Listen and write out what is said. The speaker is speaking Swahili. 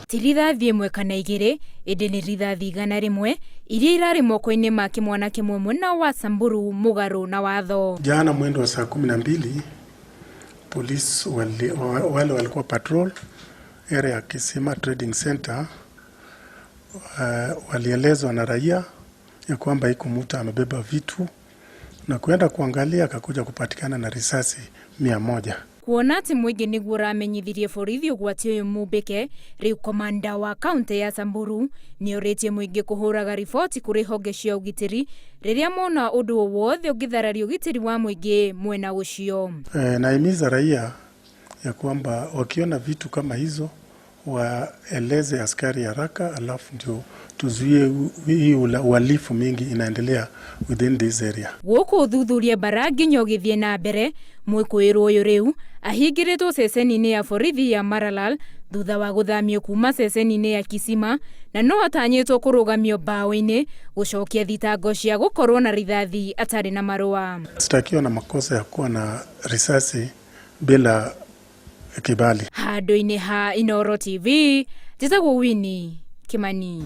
ti rithathi ĩmwe kana igĩrĩ, ĩndĩ nĩ rithathi igana rĩmwe iria irarĩ moko-inĩ ma kĩmwana kĩmwe mwena wa Samburu mũgarũ na watho. Jana mwendo wa saa 12 polisi wale walikuwa patrol area ya Kisima Trading Center walielezwa na raia ya kwamba iko mtu amebeba vitu na kuenda kuangalia akakuja kupatikana na risasi 100. Kuona ati mwingi niguo uramenyithirie borithi ugwati uyu mubike, riu komanda wa kaunti ya Samburu ni oritie mwingi kuhuraga riboti kuri honge cia ugitiri riria mona undu wothe ungithararia ugitiri wa mwingi mwena ucio. Naimiza raia ya kwamba wakiona vitu kama hizo waeleze askari haraka, alafu ndio tuzuie hii uhalifu mingi inaendelea within this area. Guku uthuthuria bara nginya ugithie na mbere, mwikuirwo uyu riu ahingiritwo ceceni-ini ya borithi ya Maralal thutha wa guthamio kuma ceceni-ini ya Kisima, na no atanyitwo kurugamio bao-ini gucokia thitango cia gukorwo na rithathi atari na marua. Sitakiwa na makosa ya kuwa na risasi bila kibali. Handu-ini ha Inooro TV, njitagwo Winnie Kimani.